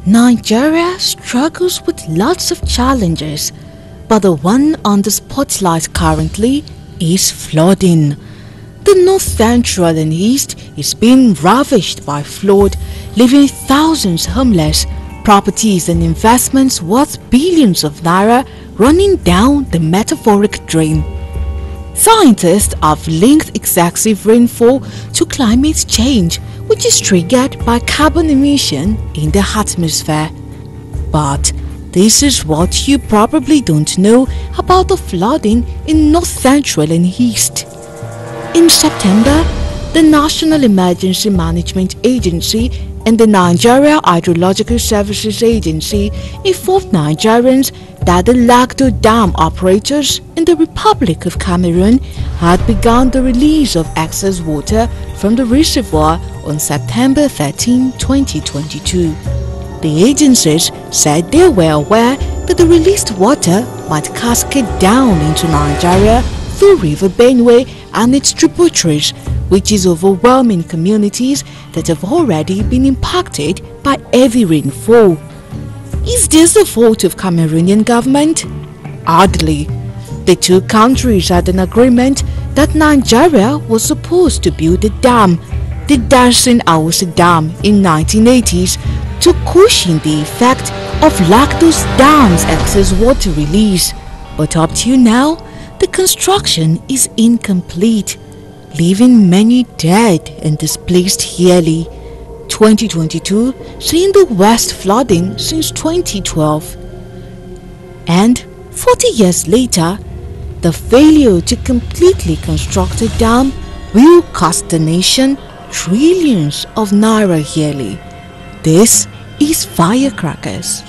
Nigeria struggles with lots of challenges, but the one on the spotlight currently is flooding. The north central and east is being ravished by flood, leaving thousands homeless, properties and investments worth billions of naira running down the metaphoric drain. Scientists have linked excessive rainfall to climate change, which is triggered by carbon emission in the atmosphere. But this is what you probably don't know about the flooding in north central and east. In September, the National Emergency Management Agency and the Nigeria Hydrological Services Agency informed Nigerians that the Lagdo Dam operators in the Republic of Cameroon had begun the release of excess water from the reservoir on September 13, 2022. The agencies said they were aware that the released water might cascade down into Nigeria through River Benue and its tributaries, which is overwhelming communities that have already been impacted by heavy rainfall. Is this the fault of Cameroonian government? Hardly. The two countries had an agreement that Nigeria was supposed to build a dam, the Darsin Awusi Dam, in 1980s to cushion the effect of Lagdo's dam's excess water release. But up to now, the construction is incomplete, leaving many dead and displaced yearly. 2022 seeing the worst flooding since 2012. And 40 years later, the failure to completely construct a dam will cost the nation trillions of naira yearly. This is Firecrackers.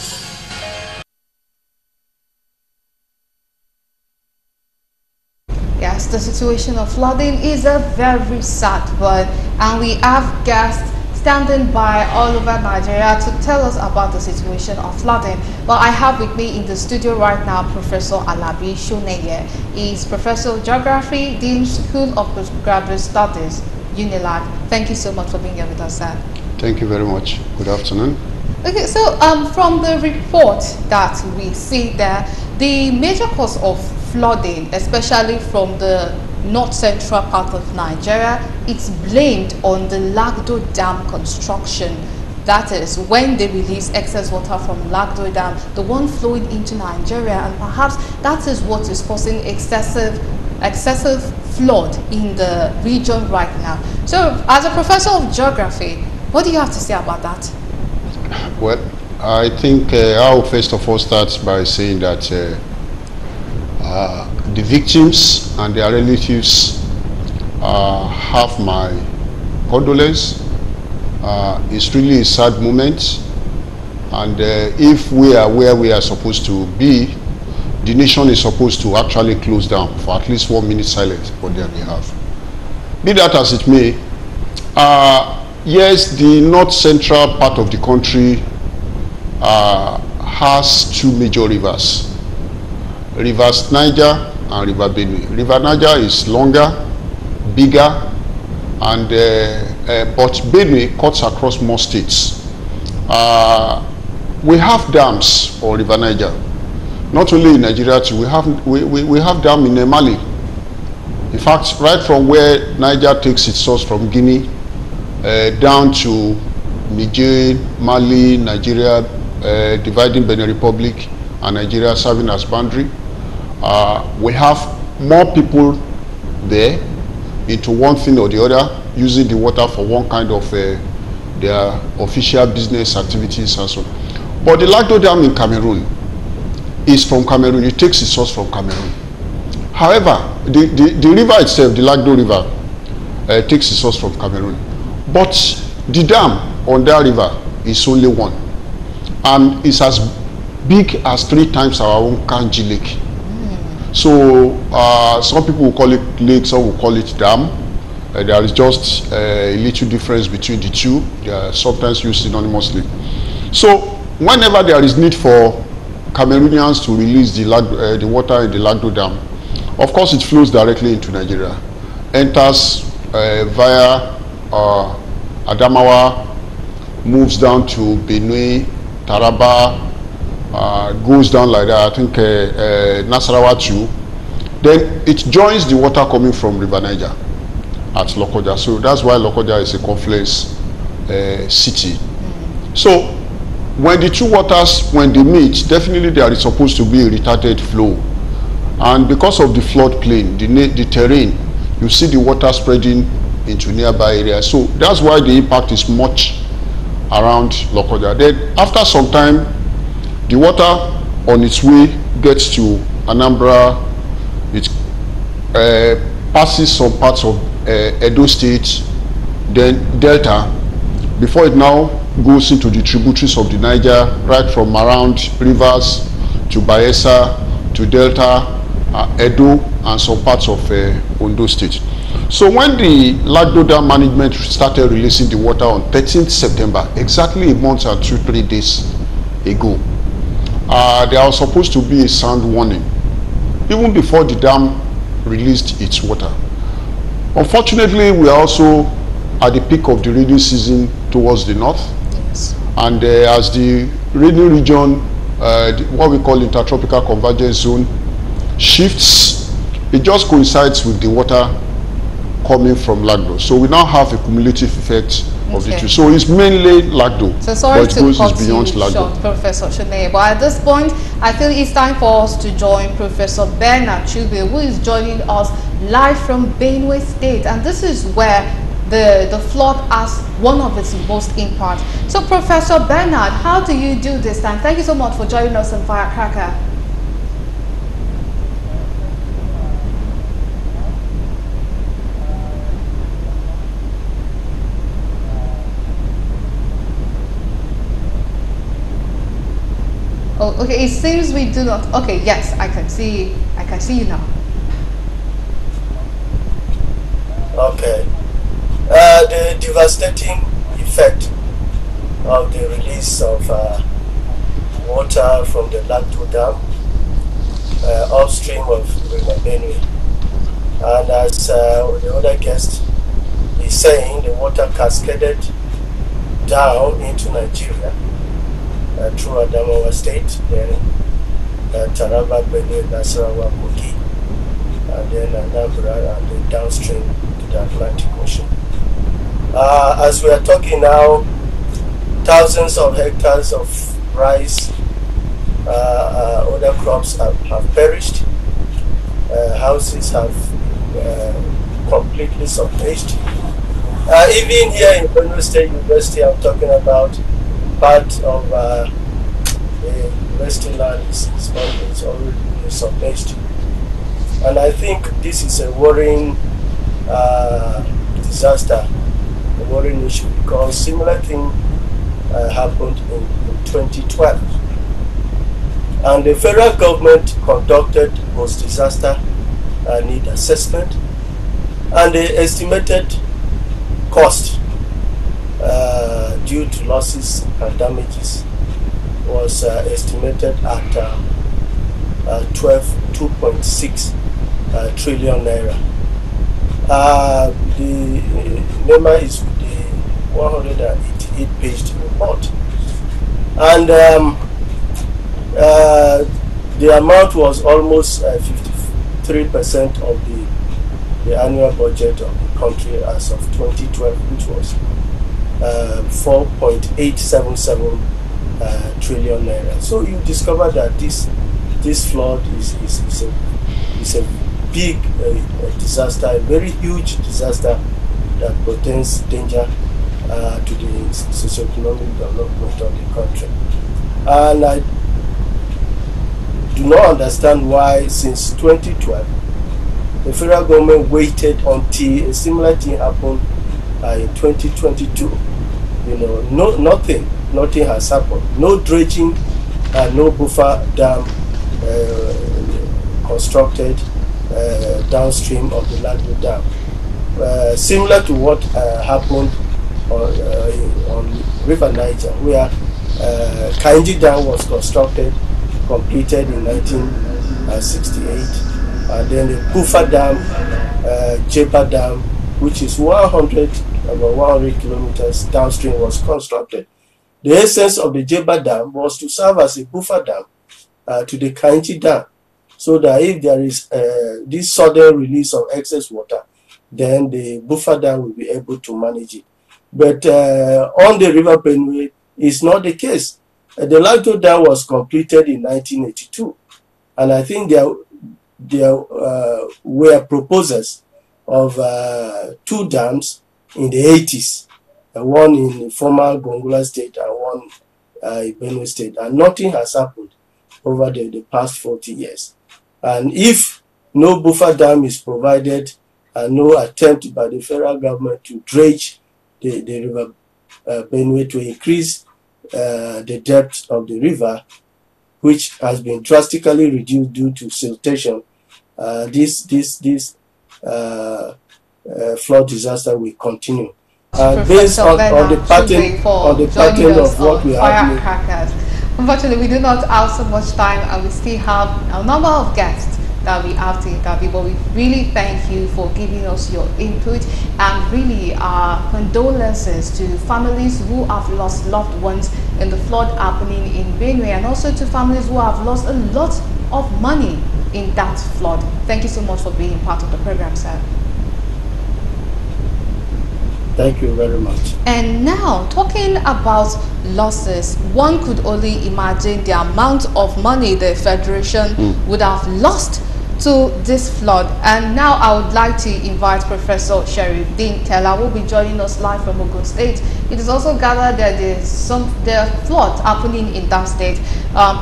Yes, the situation of flooding is a very sad one, and we have guests standing by all over Nigeria to tell us about the situation of flooding. Well, I have with me in the studio right now Professor Alabi Shoneye. He's Professor of Geography, Dean School of Postgraduate Studies, UNILAG. Thank you so much for being here with us, sir. Thank you very much. Good afternoon. Okay, so from the report that we see there, the major cause of flooding, especially from the north central part of Nigeria, it's blamed on the Lagdo Dam construction. That is, when they release excess water from Lagdo Dam, the one flowing into Nigeria, and perhaps that is what is causing excessive flood in the region right now. So, as a professor of geography, what do you have to say about that? Well, I think I'll first of all start by saying that the victims and their relatives have my condolence. It's really a sad moment, and if we are where we are supposed to be, the nation is supposed to actually close down for at least 1 minute silence on their behalf. Be that as it may, yes, the north central part of the country has two major rivers. Rivers Niger and River Benue. River Niger is longer, bigger, and but Benue cuts across more states. We have dams for River Niger. Not only in Nigeria too, we have dam in Mali. In fact, right from where Niger takes its source from Guinea down to Niger, Mali, Nigeria, dividing Benin Republic and Nigeria serving as boundary. We have more people there into one thing or the other, using the water for one kind of their official business activities and so on. But the Lagdo Dam in Cameroon is from Cameroon. It takes its source from Cameroon. However, the river itself, the Lagdo River, takes its source from Cameroon. But the dam on that river is only one, and it's as big as 3 times our own Kanji Lake. So some people will call it lake, some will call it dam. There is just a little difference between the two. They are sometimes used synonymously. So whenever there is need for Cameroonians to release the water in the Lagdo Dam, of course it flows directly into Nigeria, enters via Adamawa, moves down to Benue, Taraba, goes down like that, I think Nasarawa too. Then it joins the water coming from River Niger at Lokoja. So that's why Lokoja is a confluence city. So when the two waters, when they meet, definitely there is supposed to be a retarded flow. And because of the floodplain, the terrain, you see the water spreading into nearby areas. So that's why the impact is much around Lokoja. Then after some time, the water on its way gets to Anambra. It passes some parts of Edo State, then Delta, before it now goes into the tributaries of the Niger, right from around Rivers to Bayelsa to Delta, Edo, and some parts of Ondo State. So when the Lagdo Dam management started releasing the water on 13th September, exactly a month and 2-3 days ago, there was supposed to be a sound warning even before the dam released its water. Unfortunately, we are also at the peak of the rainy season towards the north. Yes. And as the rainy region, what we call intertropical convergence zone, shifts, it just coincides with the water coming from Lagdo. So we now have a cumulative effect of the two. So it's mainly Lagdo, so sorry but it to goes cut beyond you Lagdo. short, Professor Shone, but at this point, I feel it's time for us to join Professor Bernard Chube, who is joining us live from Benue State, and this is where the flood has one of its most impact. So Professor Bernard, how do you do this time? Thank you so much for joining us on Firecracker. Oh, okay, it seems we do not. Okay, yes, I can see you now. Okay. The devastating effect of the release of water from the Lagdo Dam upstream of River Benue. And as the other guest is saying, the water cascaded down into Nigeria through Adamawa State, then Taraba, Benue, Nasarawa, Kogi, and then Anambra, and then downstream to the Atlantic Ocean. As we are talking now, thousands of hectares of rice, other crops have perished. Houses have completely submerged. Even here in Benue State University, I'm talking about part of the university land is already submerged. And I think this is a worrying disaster, a worrying issue, because similar thing happened in 2012. And the federal government conducted post-disaster need assessment, and the estimated cost due to losses and damages was estimated at 2.6 trillion naira. The number is the 188-page report, and the amount was almost 53% of the annual budget of the country as of 2012, which was 4.877 trillion naira. So you discover that this flood is a big disaster, a very huge disaster that portends danger to the socio-economic development of the country. And I do not understand why, since 2012, the federal government waited until a similar thing happened in 2022. You know, nothing has happened. No dredging and no buffer dam constructed downstream of the Lagdo Dam. Similar to what happened on River Niger, where Kainji Dam was completed in 1968. And then the Kufa Dam, Jepa Dam, which is about 100 kilometers downstream, was constructed. The essence of the Jeba Dam was to serve as a buffer dam to the Kainchi Dam, so that if there is this sudden release of excess water, then the buffer dam will be able to manage it. But on the River Benue, it's not the case. The Lagdo Dam was completed in 1982, and I think there were proposals of 2 dams in the 80s, one in former Gongola State and one in Benue State, and nothing has happened over the past 40 years. And if no buffer dam is provided and no attempt by the federal government to dredge the river Benue to increase the depth of the river, which has been drastically reduced due to siltation, this flood disaster will continue. Based on the pattern of what we have. Unfortunately, we do not have so much time, and we still have a number of guests that we have to interview, but we really thank you for giving us your input, and really our condolences to families who have lost loved ones in the flood happening in Benue, and also to families who have lost a lot of money in that flood. Thank you so much for being part of the program, sir. Thank you very much. And now, talking about losses, one could only imagine the amount of money the Federation would have lost to this flood. And now I would like to invite Professor Sheriff Dean Teller, who will be joining us live from Ogun State. It is also gathered that there are floods happening in that state.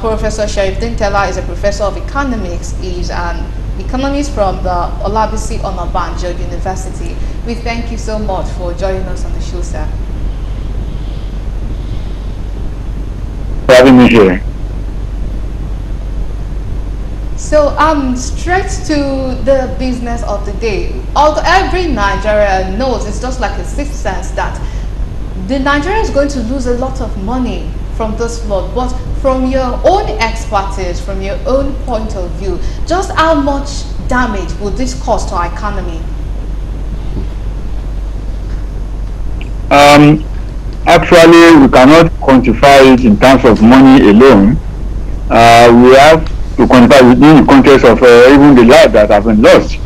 Professor Sheriff Dean Teller is a professor of economics. He is an economist from the Olabisi Onabanjo University. We thank you so much for joining us on the show, sir. For having me here. So straight to the business of the day. Although every Nigerian knows, it's just like a sixth sense, that the Nigeria is going to lose a lot of money from this flood. But from your own expertise, from your own point of view, just how much damage would this cause to our economy? Actually, we cannot quantify it in terms of money alone. We have to quantify it in the context of even the lives that have been lost.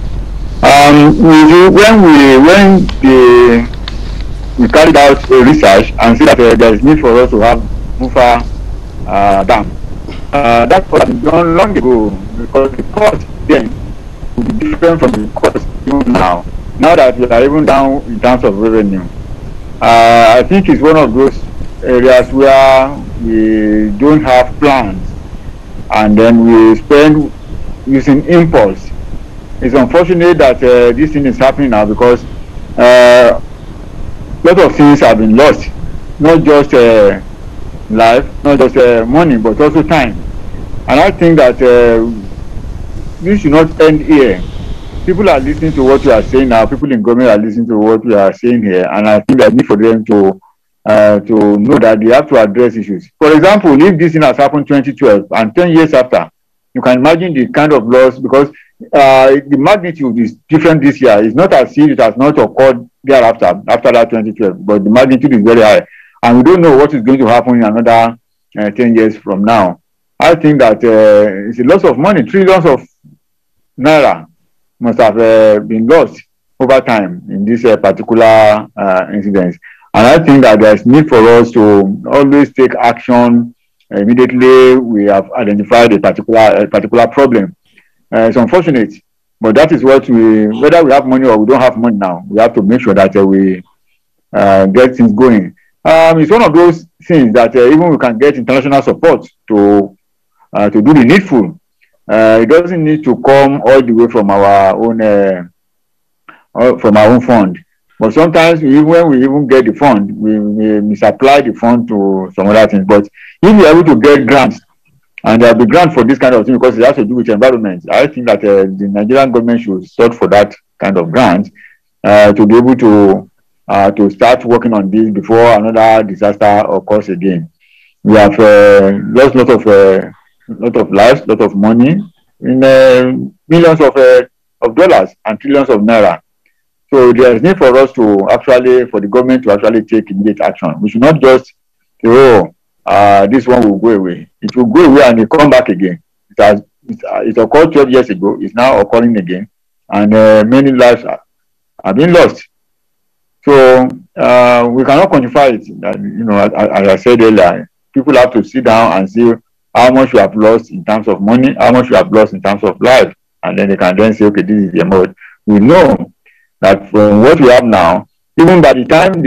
We carried out a research and see that there is need for us to have buffer dam. That was done long ago, because the cost then will be different from the cost even now. Now that we are even down in terms of revenue, I think it's one of those areas where we don't have plans, and then we spend using impulse. It's unfortunate that this thing is happening now, because a lot of things have been lost, not just life, not just money, but also time. And I think that this should not end here. People are listening to what we are saying now. People in government are listening to what we are saying here, and I think that need for them to know that they have to address issues. For example, if this thing has happened 2012 and 10 years after, you can imagine the kind of loss, because the magnitude is different this year. It's not as if it has not occurred thereafter, after that 2012, but the magnitude is very high, and we don't know what is going to happen in another 10 years from now. I think that it's a loss of money. Trillions of naira must have been lost over time in this particular incident. And I think that there is need for us to always take action immediately we have identified a particular problem. It's unfortunate, but that is what whether we have money or we don't have money now, we have to make sure that we get things going. It's one of those things that even we can get international support to do the needful. It doesn't need to come all the way from our own fund. But sometimes when we even get the fund, we misapply the fund to some other things. But if we are able to get grants, and there will be grants for this kind of thing, because it has to do with environment, I think that the Nigerian government should sort for that kind of grant to be able to start working on this before another disaster occurs again. We have lost lot of lives, lot of money, in millions of dollars and trillions of naira. So there is need for us to for the government to actually take immediate action. We should not just say, oh, this one will go away. It will go away and it come back again. It occurred 12 years ago. It's now occurring again, and many lives have been lost. So we cannot quantify it. As I said earlier, people have to sit down and see how much we have lost in terms of money, how much we have lost in terms of life, and then they can then say, okay, this is the amount. We know that from what we have now, even by the time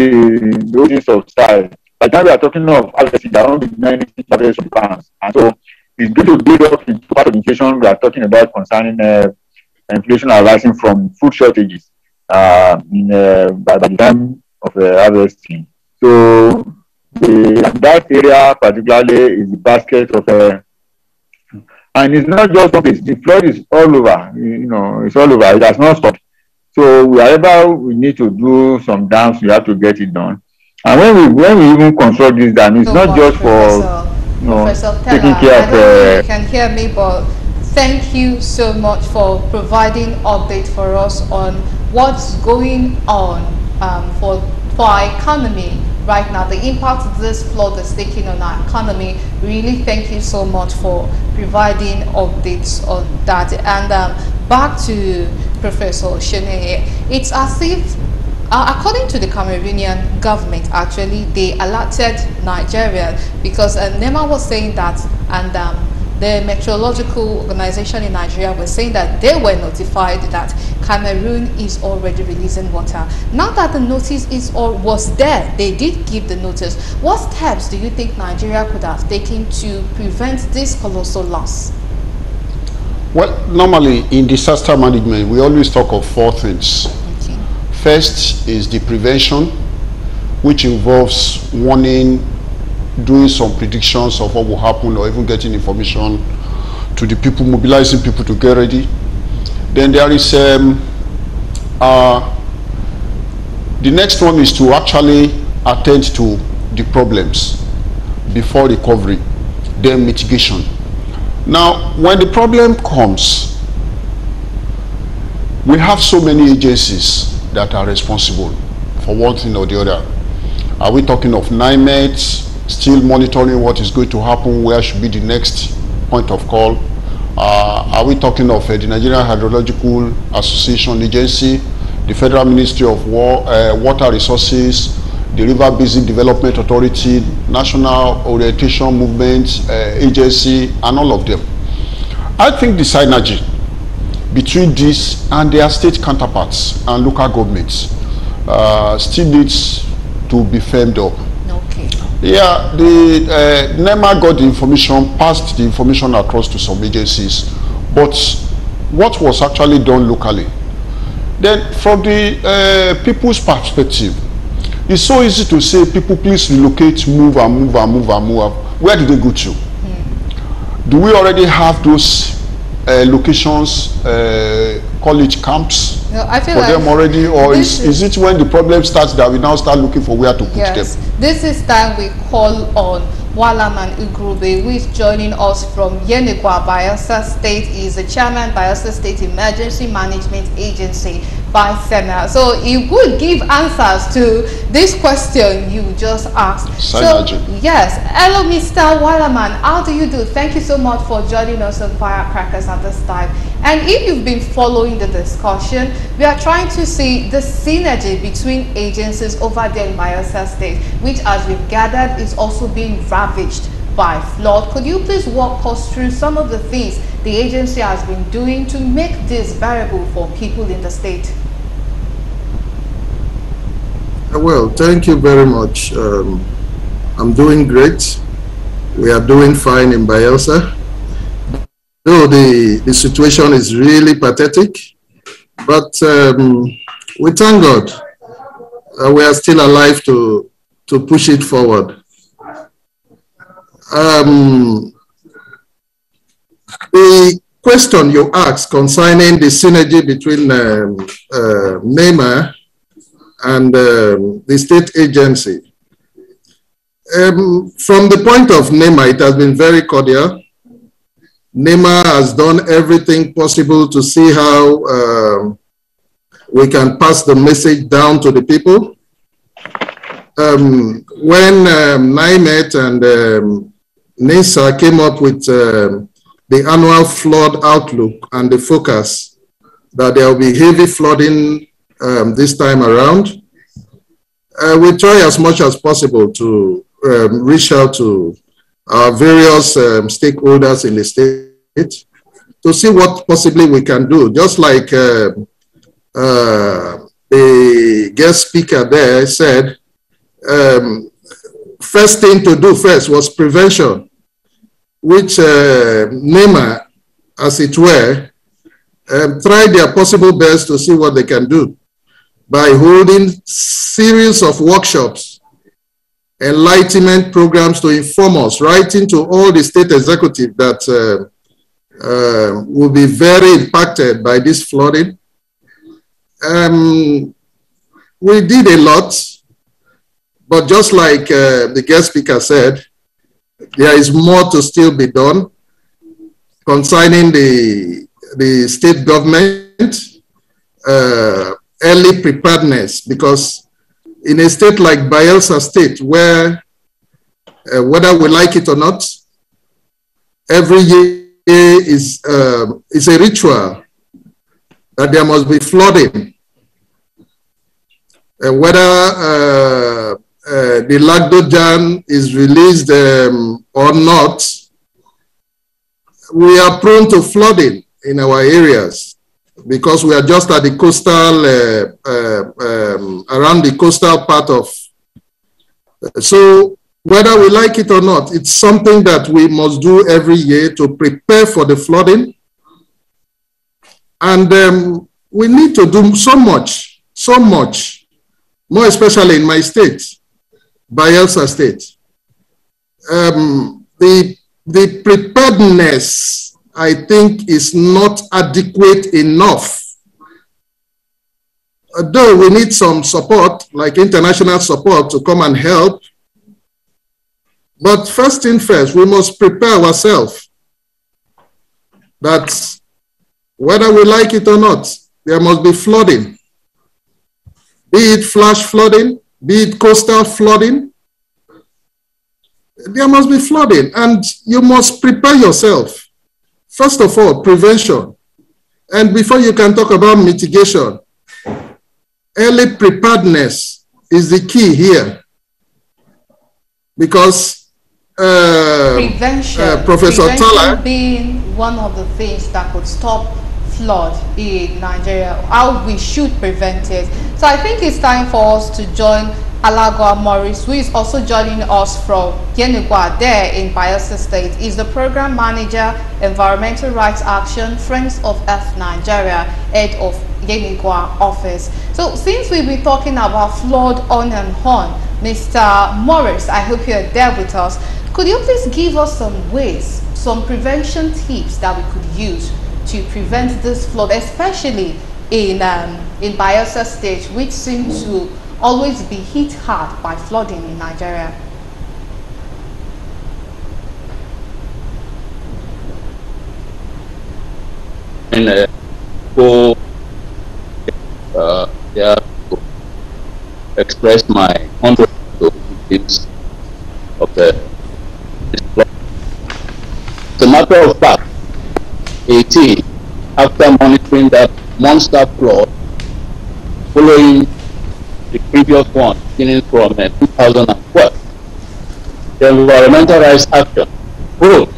those things subside, by the time we are talking of harvesting, there won't be many harvests of farms. And so it's good to build up into part of the inflation we are talking about concerning inflation arising from food shortages by the time of harvesting. So that area particularly is the basket of and it's not just one place. The flood is all over. It's all over. It has not stopped. So wherever we need to do some dams, we have to get it done. And when we even construct this dam, it's not just for Professor taking Teller, care I of. don't know if you can hear me, but thank you so much for providing update for us on what's going on for our economy right now, the impact this flood is taking on our economy. Really, thank you so much for providing updates on that. And back to Professor Sheneye, it's as if, according to the Cameroonian government, actually, they alerted Nigeria because NEMA was saying that, and the meteorological organization in Nigeria was saying that they were notified that Cameroon is already releasing water. Now that the notice was there, they did give the notice. What steps do you think Nigeria could have taken to prevent this colossal loss? Well, normally in disaster management, we always talk of four things. Okay. First is the prevention, which involves warning, doing some predictions of what will happen, or even getting information to the people, mobilizing people to get ready. Then there is the next one is to actually attend to the problems before recovery, then mitigation. Now, when the problem comes, we have so many agencies that are responsible for one thing or the other. Are we talking of NIMET, still monitoring what is going to happen, where should be the next point of call? Are we talking of the Nigerian Hydrological Association Agency, the Federal Ministry of Water Resources, the River Basin Development Authority, National Orientation Movement Agency, and all of them? I think the synergy between this and their state counterparts and local governments still needs to be firmed up. Okay. Yeah, the NEMA got the information, passed the information across to some agencies, but what was actually done locally? Then from the people's perspective, it's so easy to say, people please relocate, move and move and move and move. Where did they go to? Do we already have those locations, college camps I feel for like them already, or is it when the problem starts that we now start looking for where to put them? This is time we call on Walaman Ugrube, who is joining us from Yenegua, Bayelsa State. He is the chairman, Bayelsa State Emergency Management Agency, BYSEMA. So he would give answers to this question you just asked. Synergy. So, yes. Hello, Mr. Walaman. How do you do? Thank you so much for joining us on Firecrackers at this time. And if you've been following the discussion, we are trying to see the synergy between agencies over there in Bayelsa State, which, as we've gathered, is also being ravaged by flood. Could you please walk us through some of the things the agency has been doing to make this bearable for people in the state? Well, thank you very much. I'm doing great. We are doing fine in Bayelsa. Though the situation is really pathetic, but we thank God we are still alive to push it forward. The question you asked concerning the synergy between NEMA and the state agency. From the point of NEMA, it has been very cordial. NEMA has done everything possible to see how we can pass the message down to the people. when NIMET and NISA came up with the annual flood outlook and the focus that there will be heavy flooding this time around, we try as much as possible to reach out to our various stakeholders in the state to see what possibly we can do. Just like the guest speaker there said, first thing to do first was prevention, which NEMA, as it were, tried their possible best to see what they can do by holding series of workshops, enlightenment programs to inform us, writing to all the state executives that will be very impacted by this flooding. We did a lot, but just like the guest speaker said, there is more to still be done concerning the state government early preparedness, because in a state like Bayelsa State, where whether we like it or not, every year is a ritual that there must be flooding. Whether the Lagdojan is released or not, we are prone to flooding in our areas because we are just at the coastal, around the coastal part of. So whether we like it or not, it's something that we must do every year to prepare for the flooding. And we need to do so much, more especially in my state, Bayelsa State. The preparedness, I think, is not adequate enough. Though we need some support, like international support, to come and help. But first thing first, we must prepare ourselves that whether we like it or not, there must be flooding. Be it flash flooding, be it coastal flooding, there must be flooding, and you must prepare yourself. First of all, prevention. And before you can talk about mitigation, early preparedness is the key here. Because Professor Tala being one of the things that could stop flood in Nigeria, how we should prevent it. So I think it's time for us to join Alagwa Morris, who is also joining us from Yenigua there in Bayelsa State. He's the Program Manager, Environmental Rights Action, Friends of Earth Nigeria, head of Yenigua office. So since we've been talking about flood on and on, Mr. Morris, I hope you're there with us. Could you please give us some ways, some prevention tips that we could use to prevent this flood, especially in Bayelsa State, which seems to always be hit hard by flooding in Nigeria? And to express my wonderful tips of this flood. As a matter of fact, 18, after monitoring that monster flood following the previous one, beginning from 2012, the Environmental Rights Action wrote,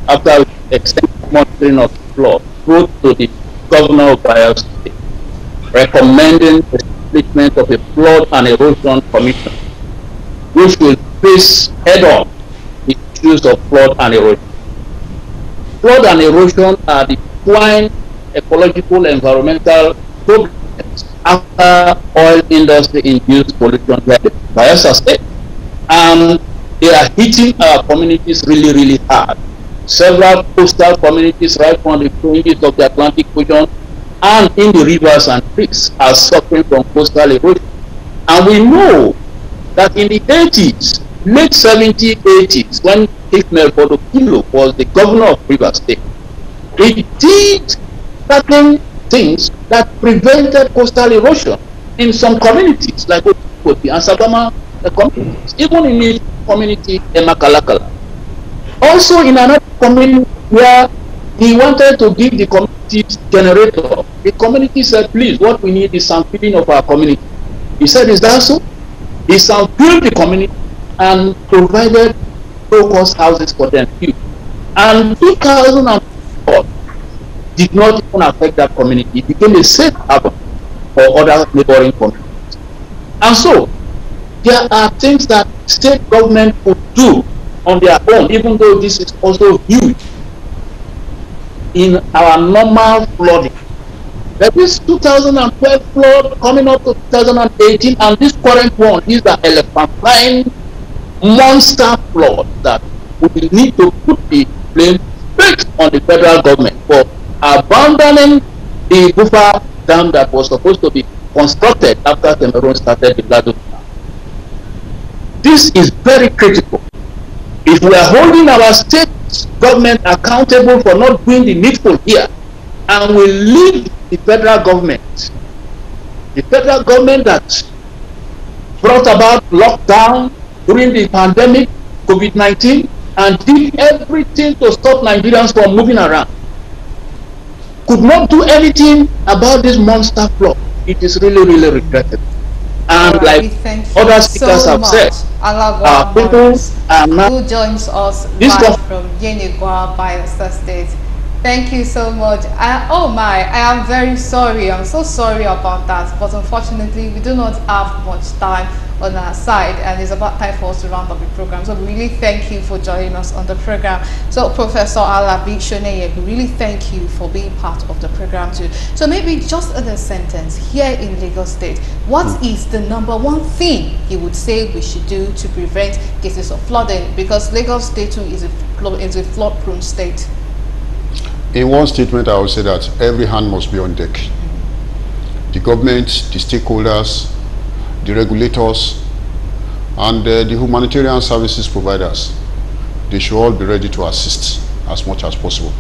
after extensive monitoring of the flood, wrote to the Governor of Bayelsa State, recommending the establishment of a Flood and Erosion Commission, which will face head-on the issues of flood and erosion. Flood and erosion are the prime ecological environmental problems after oil industry induced pollution here in Bayelsa State. And they are hitting our communities really, really hard. Several coastal communities right from the fringes of the Atlantic Ocean and in the rivers and creeks are suffering from coastal erosion. And we know that in the 80s, late 70s, 80s, when Hikmel Bodokilo was the governor of Rivers State, he did certain things that prevented coastal erosion in some communities like Okoti and Sagama the communities, even in his community, Emakalakala. Also in another community where he wanted to give the community's generator, the community said, please, what we need is some feeding of our community. He said, is that so? He built the community and provided low-cost houses for them. And 2004 did not even affect that community. It became a safe harbor for other neighboring communities. And so, there are things that state government could do on their own, even though this is also huge in our normal flooding. There is 2012 flood coming up to 2018, and this current one is the elephantine monster flood that we need to put the blame straight on the federal government for abandoning the buffer dam that was supposed to be constructed after Cameroon started the Lado. This is very critical. If we are holding our state government accountable for not doing the needful here, and we leave the federal government that brought about lockdown during the pandemic, COVID-19, and did everything to stop Nigerians from moving around, could not do anything about this monster flood. It is really, really regrettable. And like other speakers have said, people are not who joins us live from Yenigua, Bayelsa State. Thank you so much. Oh my, I am very sorry. I'm so sorry about that. But unfortunately, we do not have much time on our side, and it's about time for us to round up the program. So we really thank you for joining us on the program. So Professor Alabi Shoneye, we really thank you for being part of the program too. So maybe just in a sentence, here in Lagos State, what is the #1 thing you would say we should do to prevent cases of flooding? Because Lagos State too is a flood-prone state. In one statement, I would say that every hand must be on deck. The government, the stakeholders, the regulators, and the humanitarian services providers, they should all be ready to assist as much as possible.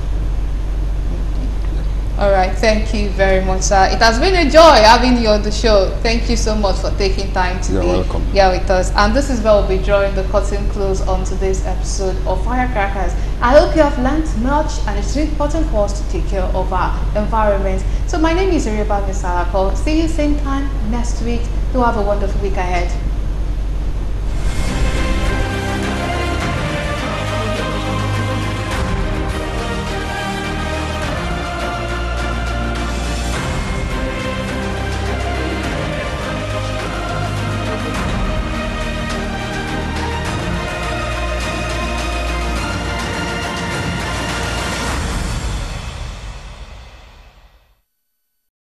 All right, thank you very much, sir. It has been a joy having you on the show. Thank you so much for taking time to be here with us. And this is where we'll be drawing the curtain close on today's episode of Firecrackers. I hope you have learned much, and it's really important for us to take care of our environment. So my name is Irebami Salako. See you same time next week. Do have a wonderful week ahead.